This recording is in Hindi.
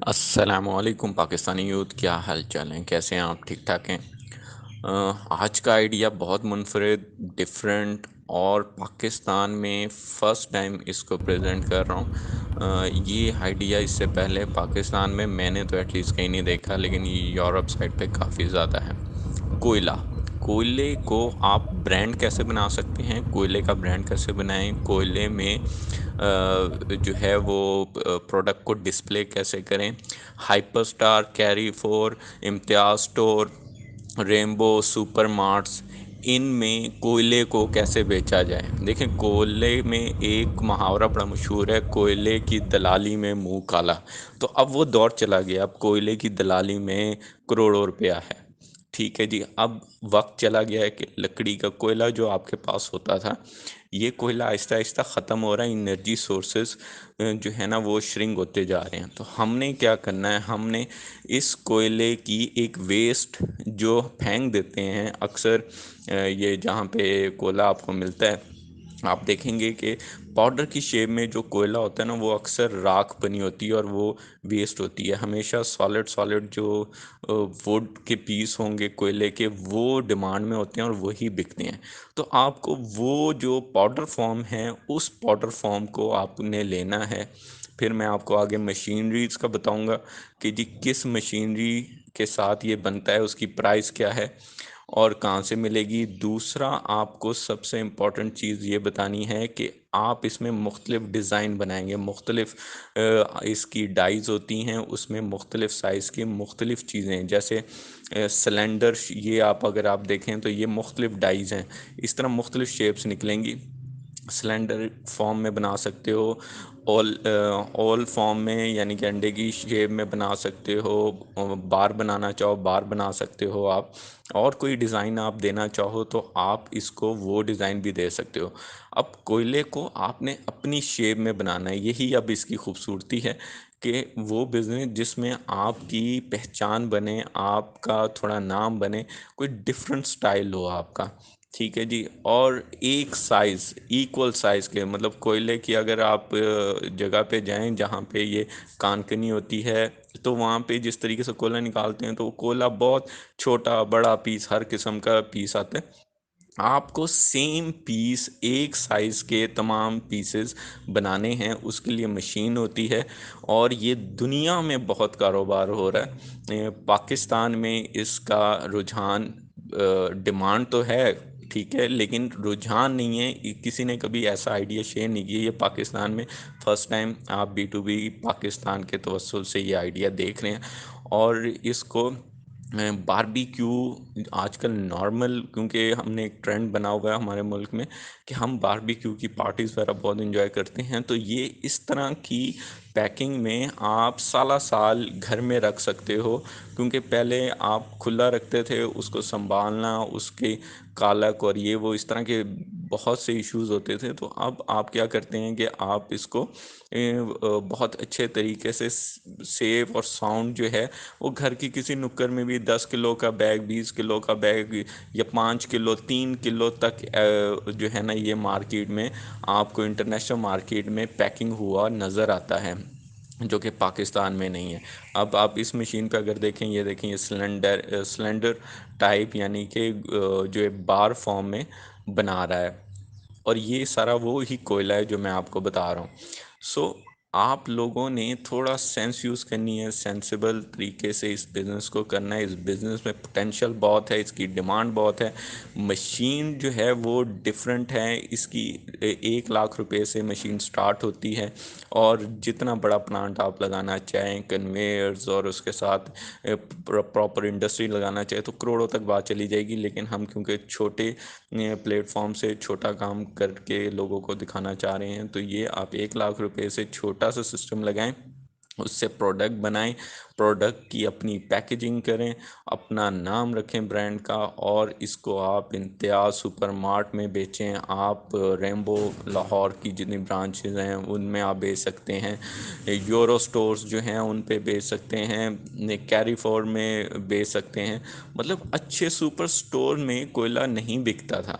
अस्सलामुअलैकुम पाकिस्तानी यूथ, क्या हाल चाल हैं? कैसे हैं आप? ठीक ठाक हैं? आज का आइडिया बहुत मुनफरद, डिफरेंट और पाकिस्तान में फ़र्स्ट टाइम इसको प्रेजेंट कर रहा हूँ। ये आइडिया इससे पहले पाकिस्तान में मैंने तो एटलीस्ट कहीं नहीं देखा, लेकिन ये यूरोप साइड पे काफ़ी ज़्यादा है। कोयला, कोयले को आप ब्रांड कैसे बना सकते हैं? कोयले का ब्रांड कैसे बनाएं? कोयले में जो है वो प्रोडक्ट को डिस्प्ले कैसे करें? हाइपर स्टार, कैरी फोर, इम्तियाज़ स्टोर, रेनबो, सुपर मार्ट्स, इनमें कोयले को कैसे बेचा जाए? देखें, कोयले में एक मुहावरा बड़ा मशहूर है, कोयले की दलाली में मुंह काला। तो अब वो दौर चला गया, अब कोयले की दलाली में करोड़ों रुपया है। ठीक है जी, अब वक्त चला गया है कि लकड़ी का कोयला जो आपके पास होता था, ये कोयला आहिस्ता आहिस्ता ख़त्म हो रहा है। एनर्जी सोर्सेज जो है ना वो श्रिंक होते जा रहे हैं। तो हमने क्या करना है, हमने इस कोयले की एक वेस्ट जो फेंक देते हैं अक्सर, ये जहाँ पे कोयला आपको मिलता है, आप देखेंगे कि पाउडर की शेप में जो कोयला होता है ना वो अक्सर राख बनी होती है और वो वेस्ट होती है। हमेशा सॉलिड सॉलिड जो वुड के पीस होंगे कोयले के, वो डिमांड में होते हैं और वही बिकते हैं। तो आपको वो जो पाउडर फॉर्म है, उस पाउडर फॉर्म को आपने लेना है। फिर मैं आपको आगे मशीनरीज का बताऊंगा कि जी किस मशीनरी के साथ ये बनता है, उसकी प्राइस क्या है और कहाँ से मिलेगी। दूसरा, आपको सबसे इम्पॉर्टेंट चीज़ ये बतानी है कि आप इसमें मुख्तलिफ डिज़ाइन बनाएंगे, मुख्तलिफ इसकी डाइज़ होती हैं, उसमें मुख्तलिफ साइज़ की मुख्तलिफ चीज़ें, जैसे सिलेंडर, ये आप अगर आप देखें तो ये मुख्तलिफ डाइज़ हैं, इस तरह मुख्तलिफ शेप्स निकलेंगी। सिलेंडर फॉर्म में बना सकते हो, ऑल फॉर्म में यानी कि अंडे की शेप में बना सकते हो, बार बनाना चाहो बार बना सकते हो आप, और कोई डिज़ाइन आप देना चाहो तो आप इसको वो डिज़ाइन भी दे सकते हो। अब कोयले को आपने अपनी शेप में बनाना है, यही अब इसकी खूबसूरती है कि वो बिज़नेस जिसमें आपकी पहचान बने, आपका थोड़ा नाम बने, कोई डिफरेंट स्टाइल हो आपका। ठीक है जी, और एक साइज़, इक्वल साइज़ के, मतलब कोयले की अगर आप जगह पे जाएं जहाँ पे ये कानकनी होती है, तो वहाँ पे जिस तरीके से कोयला निकालते हैं तो वो कोयला बहुत छोटा बड़ा पीस, हर किस्म का पीस आता है। आपको सेम पीस एक साइज़ के तमाम पीसेस बनाने हैं, उसके लिए मशीन होती है और ये दुनिया में बहुत कारोबार हो रहा है। पाकिस्तान में इसका रुझान, डिमांड तो है, ठीक है, लेकिन रुझान नहीं है। किसी ने कभी ऐसा आइडिया शेयर नहीं किया। ये पाकिस्तान में फ़र्स्ट टाइम आप B2B पाकिस्तान के तवस्सुल से ये आइडिया देख रहे हैं और इसको बारबेक्यू आजकल नॉर्मल, क्योंकि हमने एक ट्रेंड बना हुआ है हमारे मुल्क में कि हम बारबेक्यू की पार्टीज़ वगैरह बहुत एंजॉय करते हैं, तो ये इस तरह की पैकिंग में आप साला साल घर में रख सकते हो। क्योंकि पहले आप खुला रखते थे, उसको संभालना, उसके कालक और ये वो इस तरह के बहुत से इश्यूज होते थे। तो अब आप क्या करते हैं कि आप इसको बहुत अच्छे तरीके से सेफ और साउंड जो है वो घर की किसी नुक्कड़ में भी 10 किलो का बैग, 20 किलो का बैग या 5 किलो, 3 किलो तक जो है ना ये मार्केट में आपको, इंटरनेशनल मार्केट में पैकिंग हुआ नज़र आता है, जो कि पाकिस्तान में नहीं है। अब आप इस मशीन पे अगर देखें, ये देखें, ये सिलेंडर टाइप यानी कि जो है बार फॉर्म में बना रहा है, और ये सारा वो ही कोयला है जो मैं आपको बता रहा हूँ। सो आप लोगों ने थोड़ा सेंस यूज़ करनी है, सेंसिबल तरीके से इस बिज़नेस को करना है। इस बिज़नेस में पोटेंशियल बहुत है, इसकी डिमांड बहुत है। मशीन जो है वो डिफरेंट है, इसकी 1 लाख रुपए से मशीन स्टार्ट होती है, और जितना बड़ा प्लांट आप लगाना चाहें, कन्वेयर्स और उसके साथ प्रॉपर इंडस्ट्री लगाना चाहे तो करोड़ों तक बात चली जाएगी। लेकिन हम क्योंकि छोटे प्लेटफॉर्म से छोटा काम करके लोगों को दिखाना चाह रहे हैं, तो ये आप 1 लाख रुपए से छोटा सा सिस्टम लगाएं, उससे प्रोडक्ट बनाएं, प्रोडक्ट की अपनी पैकेजिंग करें, अपना नाम रखें ब्रांड का, और इसको आप इम्तियाज़ सुपर मार्ट में बेचें। आप रेम्बो लाहौर की जितनी ब्रांचेज़ हैं उनमें आप बेच सकते हैं, यूरो स्टोर्स जो हैं उन पे बेच सकते हैं, कैरी फोर में बेच सकते हैं। मतलब अच्छे सुपर स्टोर में कोयला नहीं बिकता था,